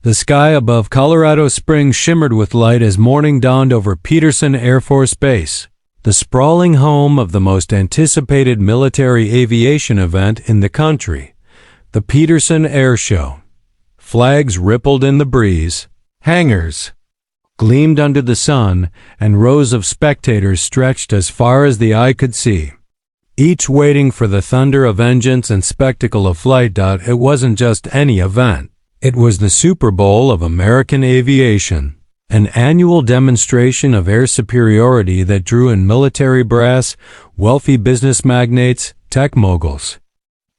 The sky above Colorado Springs shimmered with light as morning dawned over Peterson Air Force Base, the sprawling home of the most anticipated military aviation event in the country, the Peterson Air Show. Flags rippled in the breeze, hangars gleamed under the sun, and rows of spectators stretched as far as the eye could see, each waiting for the thunder of engines and spectacle of flight. It wasn't just any event. It was the Super Bowl of American aviation, an annual demonstration of air superiority that drew in military brass, wealthy business magnates, tech moguls,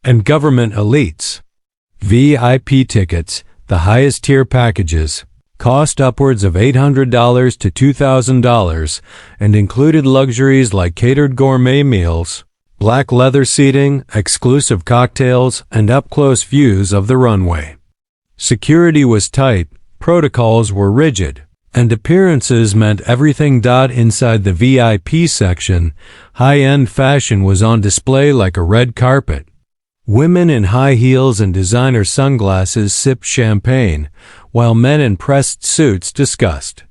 and government elites. VIP tickets, the highest tier packages, cost upwards of $800 to $2,000 and included luxuries like catered gourmet meals, black leather seating, exclusive cocktails, and up-close views of the runway. Security was tight, protocols were rigid, and appearances meant everything. Inside the VIP section, high-end fashion was on display like a red carpet. Women in high heels and designer sunglasses sipped champagne, while men in pressed suits discussed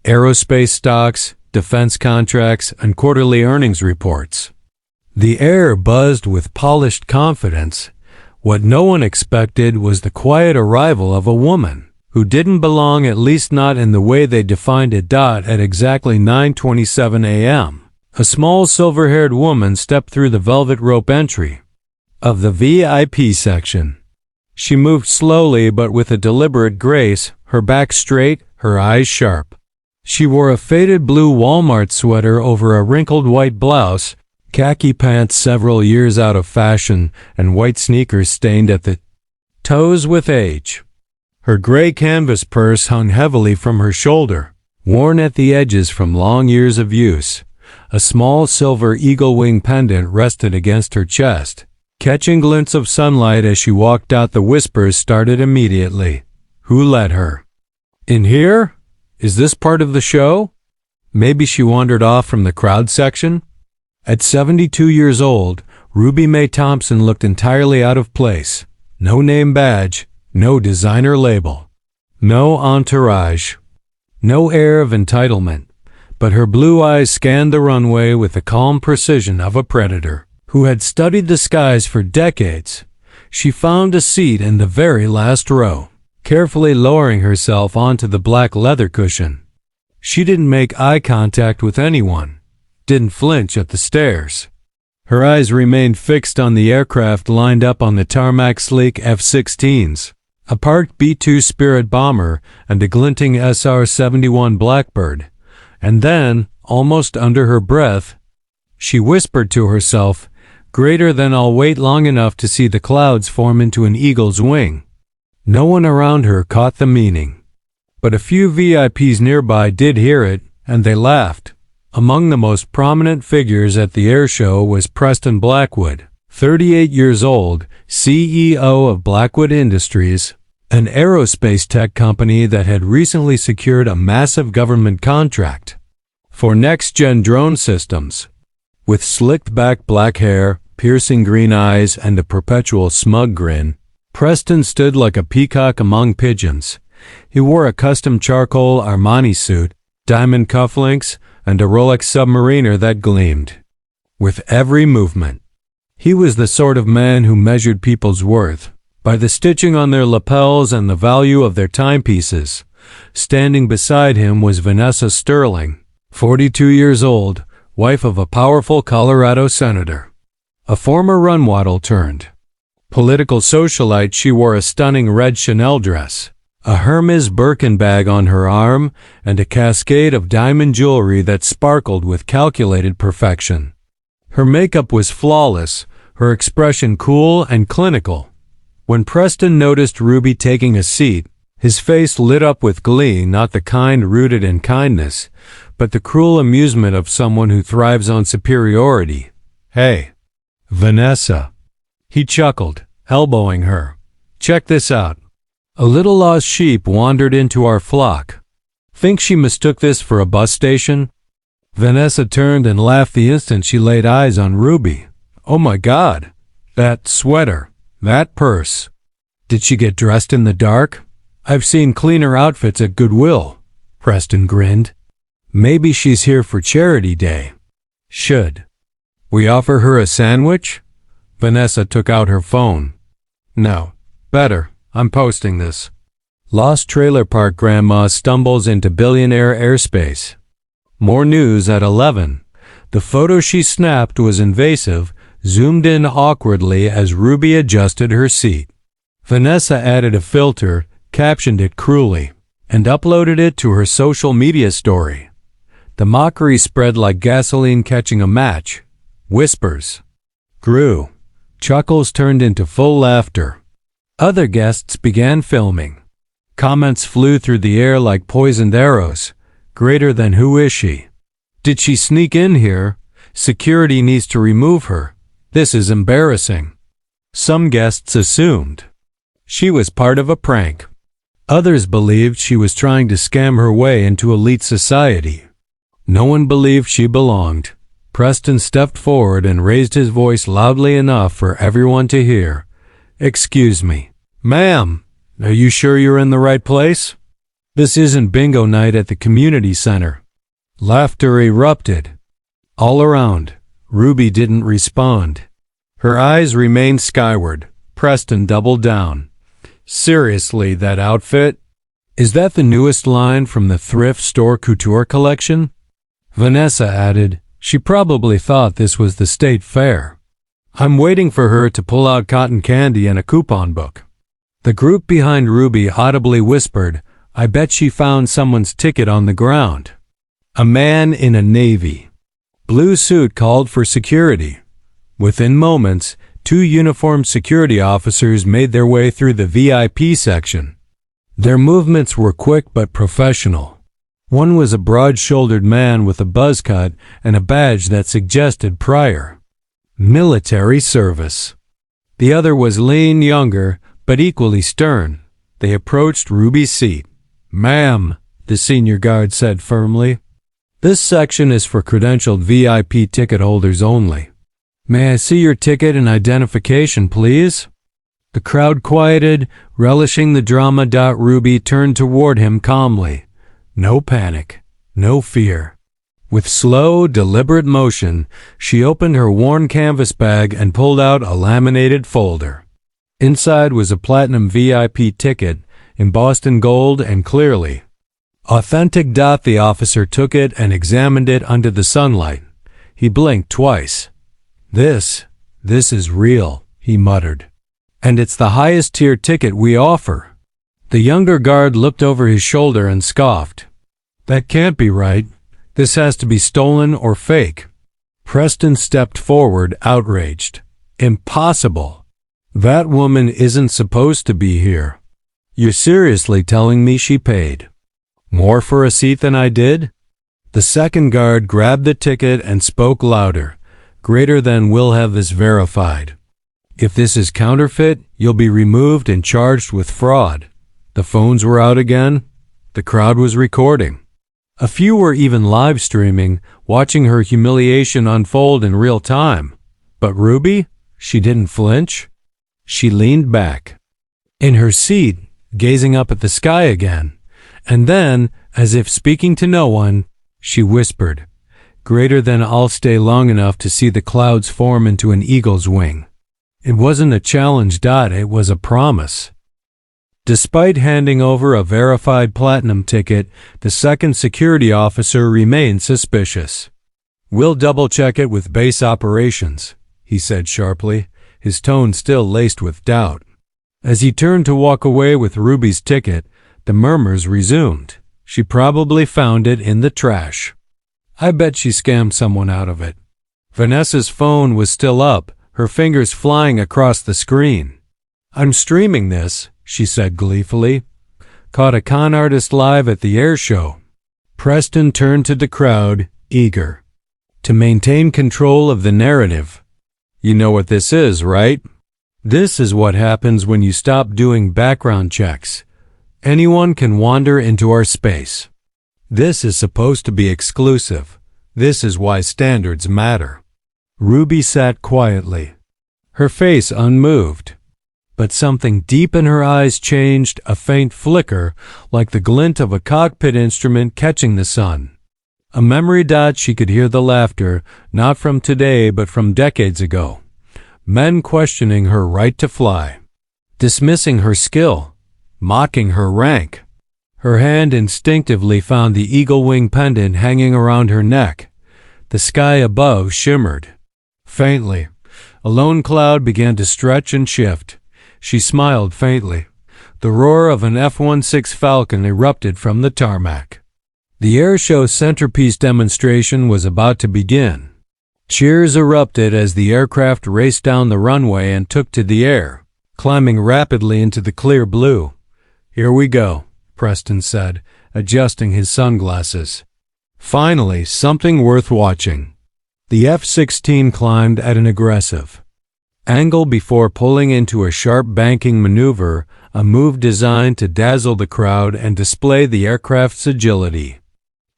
aerospace stocks, defense contracts, and quarterly earnings reports. The air buzzed with polished confidence. What no one expected was the quiet arrival of a woman who didn't belong, at least not in the way they defined it. At exactly 9:27 a.m., a small silver-haired woman stepped through the velvet rope entry of the VIP section. She moved slowly but with a deliberate grace, her back straight, her eyes sharp. She wore a faded blue Walmart sweater over a wrinkled white blouse, khaki pants several years out of fashion, and white sneakers stained at the toes with age. Her gray canvas purse hung heavily from her shoulder, worn at the edges from long years of use. A small silver eagle wing pendant rested against her chest, catching glints of sunlight as she walked out. The whispers started immediately. Who let her in here? Is this part of the show? Maybe she wandered off from the crowd section? At 72 years old, Ruby Mae Thompson looked entirely out of place. No name badge, no designer label, no entourage, no air of entitlement, but her blue eyes scanned the runway with the calm precision of a predator who had studied the skies for decades. She found a seat in the very last row, carefully lowering herself onto the black leather cushion. She didn't make eye contact with anyone, didn't flinch at the stares. Her eyes remained fixed on the aircraft lined up on the tarmac, sleek F-16s, a parked B-2 Spirit bomber, and a glinting SR-71 Blackbird. And then, almost under her breath, she whispered to herself, "Greater than I'll wait long enough to see the clouds form into an eagle's wing." No one around her caught the meaning, but a few VIPs nearby did hear it, and they laughed. Among the most prominent figures at the air show was Preston Blackwood, 38 years old, CEO of Blackwood Industries, an aerospace tech company that had recently secured a massive government contract for next-gen drone systems. With slicked-back black hair, piercing green eyes, and a perpetual smug grin, Preston stood like a peacock among pigeons. He wore a custom charcoal Armani suit, diamond cufflinks, and a Rolex Submariner that gleamed with every movement. He was the sort of man who measured people's worth by the stitching on their lapels and the value of their timepieces. Standing beside him was Vanessa Sterling, 42 years old, wife of a powerful Colorado senator, a former runwaddle turned political socialite. She wore a stunning red Chanel dress, a Hermes Birkin bag on her arm, and a cascade of diamond jewelry that sparkled with calculated perfection. Her makeup was flawless, her expression cool and clinical. When Preston noticed Ruby taking a seat, his face lit up with glee, not the kind rooted in kindness, but the cruel amusement of someone who thrives on superiority. "Hey, Vanessa," he chuckled, elbowing her. "Check this out. A little lost sheep wandered into our flock. Think she mistook this for a bus station?" Vanessa turned and laughed the instant she laid eyes on Ruby. "Oh my God, that sweater, that purse. Did she get dressed in the dark? I've seen cleaner outfits at Goodwill. Preston grinned. Maybe she's here for Charity Day. Should we offer her a sandwich? Vanessa took out her phone. No. Better. I'm posting this. Lost trailer park grandma stumbles into billionaire airspace. More news at 11. The photo she snapped was invasive, zoomed in awkwardly as Ruby adjusted her seat. Vanessa added a filter, captioned it cruelly, and uploaded it to her social media story. The mockery spread like gasoline catching a match. Whispers grew. Chuckles turned into full laughter. Other guests began filming. Comments flew through the air like poisoned arrows. Greater than who is she? Did she sneak in here? Security needs to remove her. This is embarrassing. Some guests assumed she was part of a prank. Others believed she was trying to scam her way into elite society. No one believed she belonged. Preston stepped forward and raised his voice loudly enough for everyone to hear. Excuse me. Ma'am, are you sure you're in the right place? This isn't bingo night at the community center. Laughter erupted. All around, Ruby didn't respond. Her eyes remained skyward. Preston doubled down. Seriously, that outfit? Is that the newest line from the thrift store couture collection? Vanessa added, she probably thought this was the state fair. I'm waiting for her to pull out cotton candy and a coupon book. The group behind Ruby audibly whispered, I bet she found someone's ticket on the ground. A man in a navy blue suit called for security. Within moments, 2 uniformed security officers made their way through the VIP section. Their movements were quick but professional. One was a broad-shouldered man with a buzz cut and a badge that suggested prior military service. The other was lean, younger, but equally stern. They approached Ruby's seat. Ma'am, the senior guard said firmly, this section is for credentialed VIP ticket holders only. May I see your ticket and identification, please? The crowd quieted, relishing the drama. Ruby turned toward him calmly. No panic, no fear. With slow, deliberate motion, she opened her worn canvas bag and pulled out a laminated folder. Inside was a platinum VIP ticket, embossed in gold and clearly authentic. The officer took it and examined it under the sunlight. He blinked twice. This is real, he muttered. And it's the highest tier ticket we offer. The younger guard looked over his shoulder and scoffed. That can't be right. This has to be stolen or fake. Preston stepped forward, outraged. Impossible. That woman isn't supposed to be here. You're seriously telling me she paid more for a seat than I did? The second guard grabbed the ticket and spoke louder. Greater than will have this verified. If this is counterfeit, you'll be removed and charged with fraud. The phones were out again. The crowd was recording. A few were even live streaming, watching her humiliation unfold in real time. But Ruby? She didn't flinch. She leaned back in her seat, gazing up at the sky again. And then, as if speaking to no one, she whispered, Greater than I'll stay long enough to see the clouds form into an eagle's wing. It wasn't a challenge. It was a promise. Despite handing over a verified platinum ticket, the second security officer remained suspicious. We'll double-check it with base operations, he said sharply, his tone still laced with doubt. As he turned to walk away with Ruby's ticket, the murmurs resumed. She probably found it in the trash. I bet she scammed someone out of it. Vanessa's phone was still up, her fingers flying across the screen. I'm streaming this, she said gleefully. Caught a con artist live at the air show. Preston turned to the crowd, eager to maintain control of the narrative. You know what this is, right? This is what happens when you stop doing background checks. Anyone can wander into our space. This is supposed to be exclusive. This is why standards matter. Ruby sat quietly, her face unmoved. but something deep in her eyes changed, a faint flicker, like the glint of a cockpit instrument catching the sun. A memory dot. She could hear the laughter, not from today but from decades ago. Men questioning her right to fly, dismissing her skill, mocking her rank. Her hand instinctively found the eagle wing pendant hanging around her neck. The sky above shimmered. Faintly, a lone cloud began to stretch and shift. She smiled faintly. The roar of an F-16 Falcon erupted from the tarmac. The airshow centerpiece demonstration was about to begin. Cheers erupted as the aircraft raced down the runway and took to the air, climbing rapidly into the clear blue. "Here we go," Preston said, adjusting his sunglasses. Finally, something worth watching. The F-16 climbed at an aggressive angle before pulling into a sharp banking maneuver, a move designed to dazzle the crowd and display the aircraft's agility.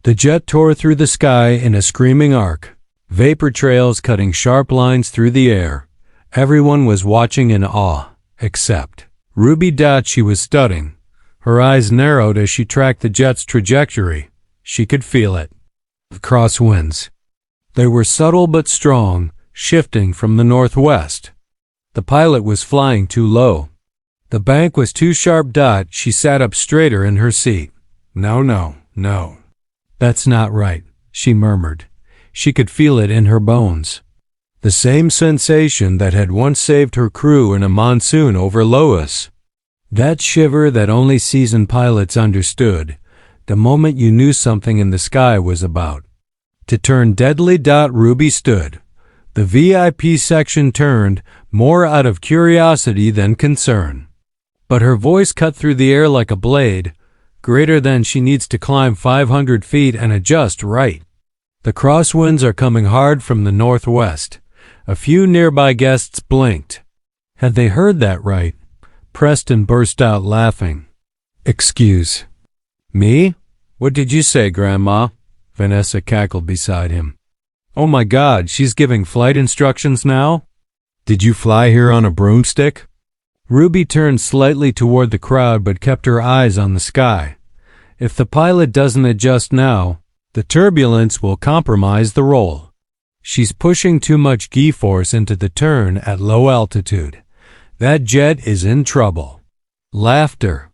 The jet tore through the sky in a screaming arc, vapor trails cutting sharp lines through the air. Everyone was watching in awe, except Ruby. She was studying. Her eyes narrowed as she tracked the jet's trajectory. She could feel it. Crosswinds. They were subtle but strong, shifting from the northwest. The pilot was flying too low. The bank was too sharp. She sat up straighter in her seat. No. That's not right, she murmured. She could feel it in her bones. The same sensation that had once saved her crew in a monsoon over Lois. That shiver that only seasoned pilots understood, the moment you knew something in the sky was about to turn deadly. Ruby stood. The VIP section turned, more out of curiosity than concern. But her voice cut through the air like a blade. Greater than. She needs to climb 500 feet and adjust right. The crosswinds are coming hard from the northwest. A few nearby guests blinked. Had they heard that right? Preston burst out laughing. "Excuse me? What did you say, Grandma?" Vanessa cackled beside him. "Oh my God, she's giving flight instructions now? Did you fly here on a broomstick?" Ruby turned slightly toward the crowd but kept her eyes on the sky. If the pilot doesn't adjust now, the turbulence will compromise the roll. She's pushing too much G-force into the turn at low altitude. That jet is in trouble. Laughter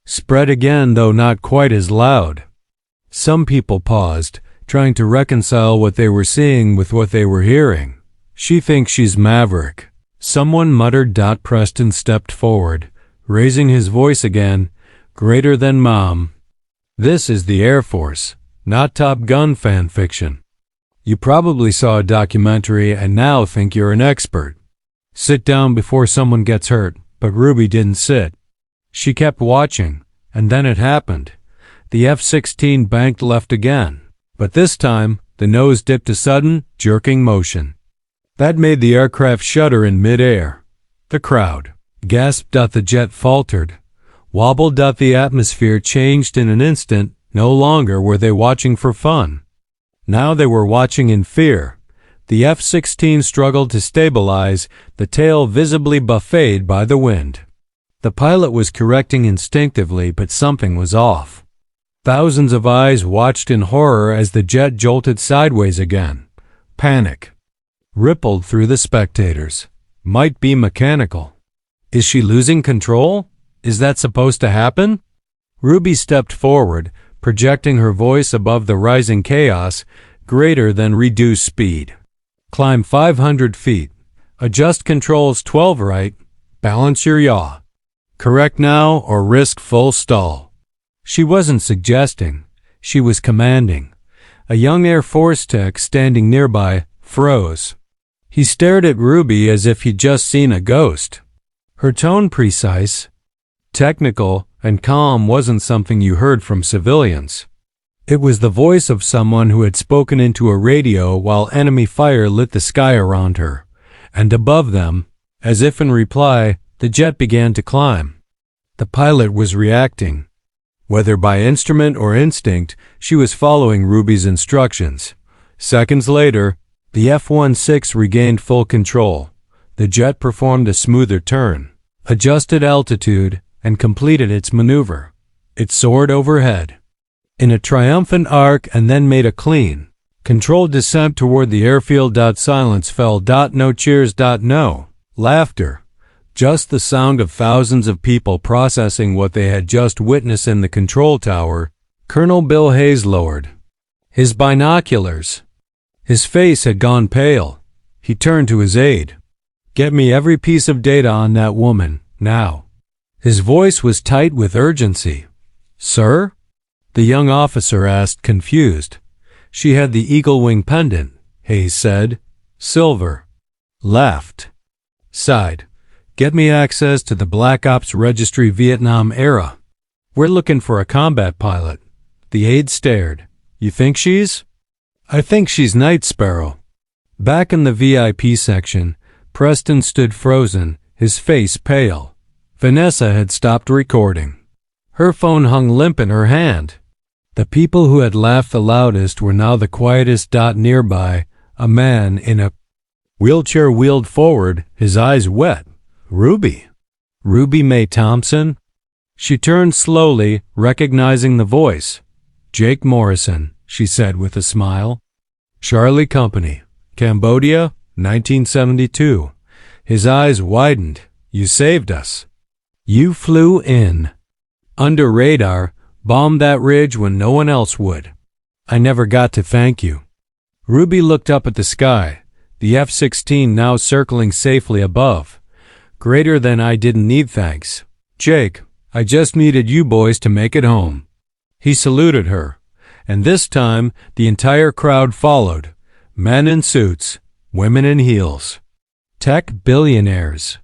spread again, though not quite as loud. Some people paused, trying to reconcile what they were seeing with what they were hearing. "She thinks she's Maverick," someone muttered. Preston stepped forward, raising his voice again. "Greater than Mom. This is the Air Force, not Top Gun fan fiction. You probably saw a documentary and now think you're an expert. Sit down before someone gets hurt." But Ruby didn't sit. She kept watching, and then it happened. The F-16 banked left again, but this time the nose dipped a sudden, jerking motion. That made the aircraft shudder in mid-air. The crowd gasped. The jet faltered, wobbled. The atmosphere changed in an instant. No longer were they watching for fun. Now they were watching in fear. The F-16 struggled to stabilize, the tail visibly buffeted by the wind. The pilot was correcting instinctively, but something was off. Thousands of eyes watched in horror as the jet jolted sideways again. Panic rippled through the spectators. Might be mechanical. Is she losing control? Is that supposed to happen? Ruby stepped forward, projecting her voice above the rising chaos. "Greater than reduced speed. Climb 500 feet. Adjust controls 12 right. Balance your yaw. Correct now or risk full stall." She wasn't suggesting. She was commanding. A young Air Force tech standing nearby froze. He stared at Ruby as if he'd just seen a ghost. Her tone precise, technical, and calm wasn't something you heard from civilians. It was the voice of someone who had spoken into a radio while enemy fire lit the sky around her. And above them, as if in reply, the jet began to climb. The pilot was reacting. Whether by instrument or instinct, she was following Ruby's instructions. Seconds later, the F-16 regained full control. The jet performed a smoother turn. adjusted altitude, and completed its maneuver. It soared overhead in a triumphant arc and then made a clean, controlled descent toward the airfield. Silence fell. No cheers. No laughter. Just the sound of thousands of people processing what they had just witnessed in the control tower. Colonel Bill Hayes lowered his binoculars. His face had gone pale. He turned to his aide. "Get me every piece of data on that woman, now." His voice was tight with urgency. "Sir?" the young officer asked, confused. "She had the eagle wing pendant," Hayes said. "Silver." Laughed. Sighed. "Get me access to the Black Ops Registry Vietnam era. We're looking for a combat pilot." The aide stared. "You think she's?" "I think she's Night Sparrow." Back in the VIP section, Preston stood frozen, his face pale. Vanessa had stopped recording. Her phone hung limp in her hand. The people who had laughed the loudest were now the quietest. Nearby, a man in a wheelchair wheeled forward, his eyes wet. "Ruby? Ruby Mae Thompson?" She turned slowly, recognizing the voice. "Jake Morrison," she said with a smile. "Charlie Company, Cambodia, 1972. His eyes widened. "You saved us. You flew in under radar, bombed that ridge when no one else would. I never got to thank you." Ruby looked up at the sky, the F-16 now circling safely above. "Greater than I didn't need thanks. Jake, I just needed you boys to make it home." He saluted her, and this time the entire crowd followed. Men in suits, women in heels, tech billionaires,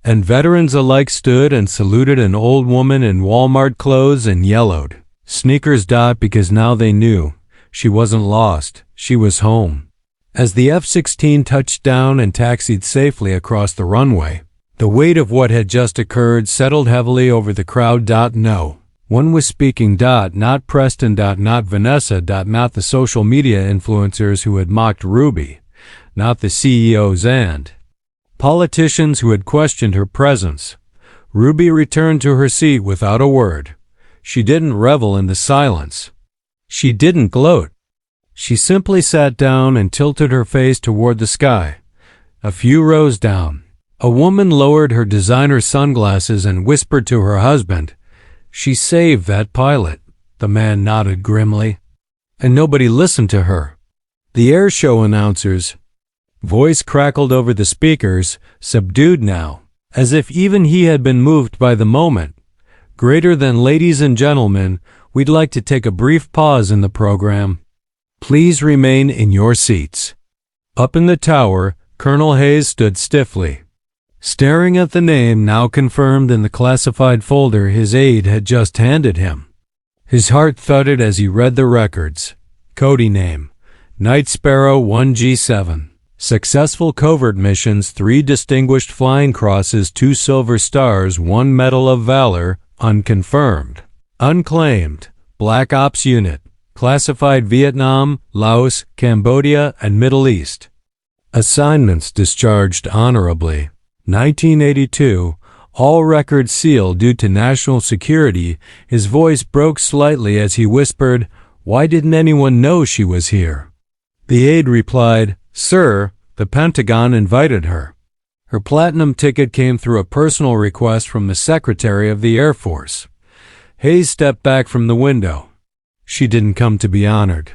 and veterans alike stood and saluted an old woman in Walmart clothes and yellowed sneakers. Because now they knew she wasn't lost, she was home. As the F-16 touched down and taxied safely across the runway, the weight of what had just occurred settled heavily over the crowd. No one was speaking. Not Preston. Not Vanessa. Not the social media influencers who had mocked Ruby. Not the CEOs and politicians who had questioned her presence. Ruby returned to her seat without a word. She didn't revel in the silence. She didn't gloat. She simply sat down and tilted her face toward the sky. A few rows down, a woman lowered her designer sunglasses and whispered to her husband, "She saved that pilot." The man nodded grimly. And nobody listened to her. The air show announcer's voice crackled over the speakers, subdued now, as if even he had been moved by the moment. "Greater than ladies and gentlemen, we'd like to take a brief pause in the program. Please remain in your seats." Up in the tower, Colonel Hayes stood stiffly, staring at the name now confirmed in the classified folder his aide had just handed him. His heart thudded as he read the records. Cody name, Night Sparrow 1G7. Successful covert missions, 3 distinguished flying crosses, 2 silver stars, 1 Medal of Valor, unconfirmed. Unclaimed, Black Ops Unit, classified Vietnam, Laos, Cambodia, and Middle East. Assignments discharged honorably. 1982, all records sealed due to national security. His voice broke slightly as he whispered, "Why didn't anyone know she was here?" The aide replied, "Sir, the Pentagon invited her. Her platinum ticket came through a personal request from the Secretary of the Air Force." Hayes stepped back from the window. "She didn't come to be honored.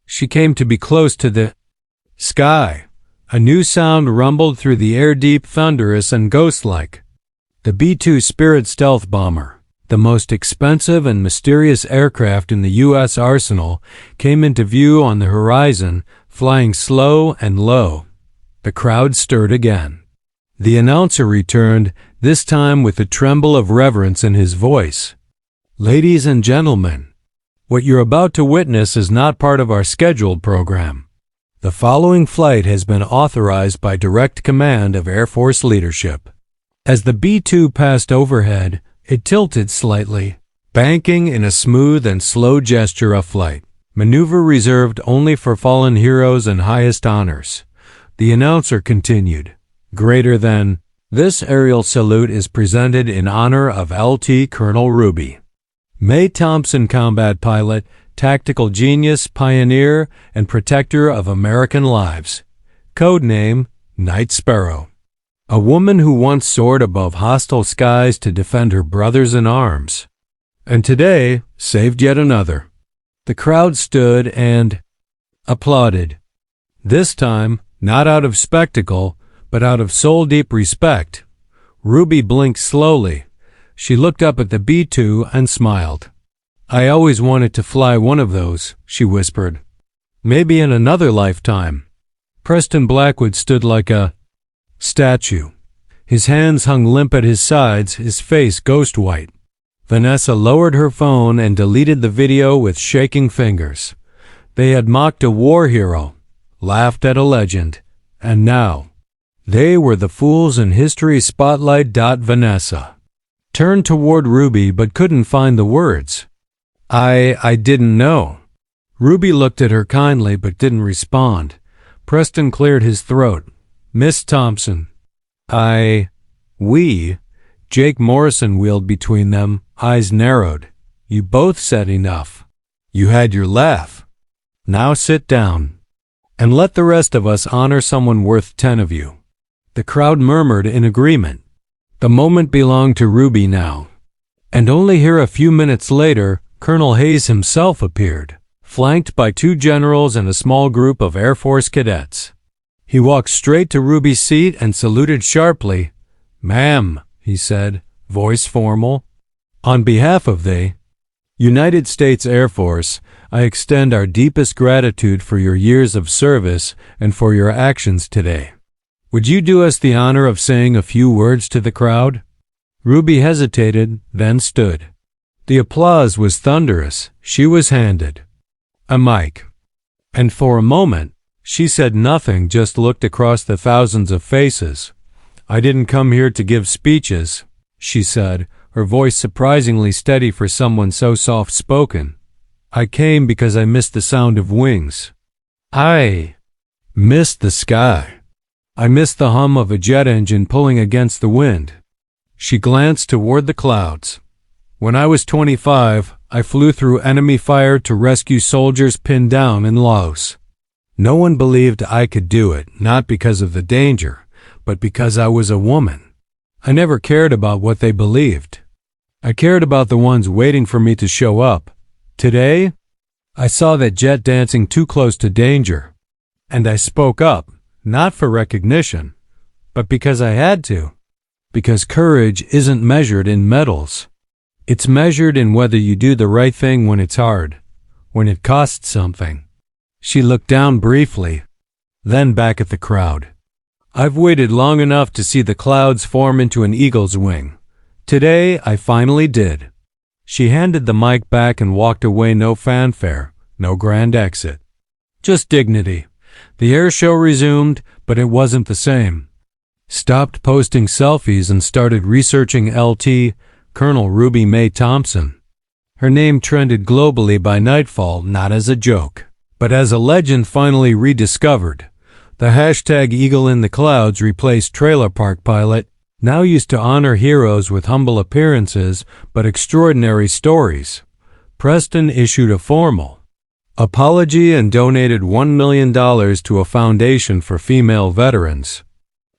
She came to be close to the sky." A new sound rumbled through the air, deep, thunderous, and ghost-like. The B-2 Spirit stealth bomber, the most expensive and mysterious aircraft in the U.S. arsenal, came into view on the horizon, flying slow and low. The crowd stirred again. The announcer returned, this time with a tremble of reverence in his voice. "Ladies and gentlemen, what you're about to witness is not part of our scheduled program. The following flight has been authorized by direct command of Air Force leadership." As the B-2 passed overhead, it tilted slightly, banking in a smooth and slow gesture of flight. Maneuver reserved only for fallen heroes and highest honors. The announcer continued, "Greater than This aerial salute is presented in honor of LT Colonel Ruby May Thompson, combat pilot, tactical genius, pioneer, and protector of American lives. Code name, Night Sparrow. A woman who once soared above hostile skies to defend her brothers in arms, and today saved yet another. The crowd stood and applauded. This time, not out of spectacle, but out of soul-deep respect. Ruby blinked slowly. She looked up at the B-2 and smiled. "I always wanted to fly one of those," she whispered. "Maybe in another lifetime." Preston Blackwood stood like a statue. His hands hung limp at his sides, his face ghost-white. Vanessa lowered her phone and deleted the video with shaking fingers. They had mocked a war hero, laughed at a legend, and now they were the fools in history spotlight. Vanessa turned toward Ruby but couldn't find the words. I didn't know." Ruby looked at her kindly but didn't respond. Preston cleared his throat. "Miss Thompson, we," Jake Morrison wheeled between them, eyes narrowed. "You both said enough. You had your laugh. Now sit down, and let the rest of us honor someone worth 10 of you." The crowd murmured in agreement. The moment belonged to Ruby now. And only here a few minutes later, Colonel Hayes himself appeared, flanked by 2 generals and a small group of Air Force cadets. He walked straight to Ruby's seat and saluted sharply. "Ma'am," he said, voice formal. "On behalf of the United States Air Force, I extend our deepest gratitude for your years of service and for your actions today. Would you do us the honor of saying a few words to the crowd?" Ruby hesitated, then stood. The applause was thunderous. She was handed a mic, and for a moment she said nothing, just looked across the thousands of faces. "I didn't come here to give speeches," she said, her voice surprisingly steady for someone so soft-spoken. "I came because I missed the sound of wings. I missed the sky. I missed the hum of a jet engine pulling against the wind." She glanced toward the clouds. "When I was 25, I flew through enemy fire to rescue soldiers pinned down in Laos. No one believed I could do it, not because of the danger, but because I was a woman. I never cared about what they believed. I cared about the ones waiting for me to show up. Today, I saw that jet dancing too close to danger, and I spoke up, not for recognition, but because I had to. Because courage isn't measured in medals. It's measured in whether you do the right thing when it's hard, when it costs something." She looked down briefly, then back at the crowd. "I've waited long enough to see the clouds form into an eagle's wing. Today, I finally did." She handed the mic back and walked away, no fanfare, no grand exit. Just dignity. The air show resumed, but it wasn't the same. Stopped posting selfies and started researching LT Colonel Ruby May Thompson. Her name trended globally by nightfall, not as a joke, but as a legend finally rediscovered. The hashtag Eagle in the Clouds replaced Trailer Park Pilot, now used to honor heroes with humble appearances but extraordinary stories. Preston issued a formal apology and donated $1 million to a foundation for female veterans.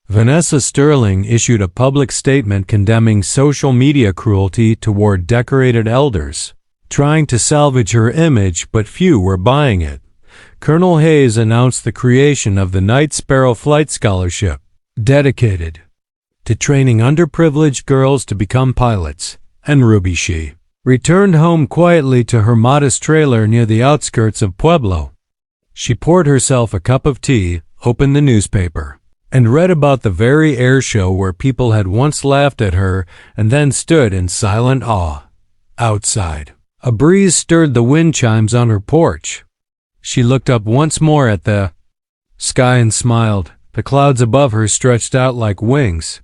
Vanessa Sterling issued a public statement condemning social media cruelty toward decorated elders, trying to salvage her image, but few were buying it. Colonel Hayes announced the creation of the Night Sparrow Flight Scholarship, dedicated to training underprivileged girls to become pilots, and Ruby she returned home quietly to her modest trailer near the outskirts of Pueblo. She poured herself a cup of tea, opened the newspaper, and read about the very air show where people had once laughed at her and then stood in silent awe. Outside, a breeze stirred the wind chimes on her porch. She looked up once more at the sky and smiled. The clouds above her stretched out like wings.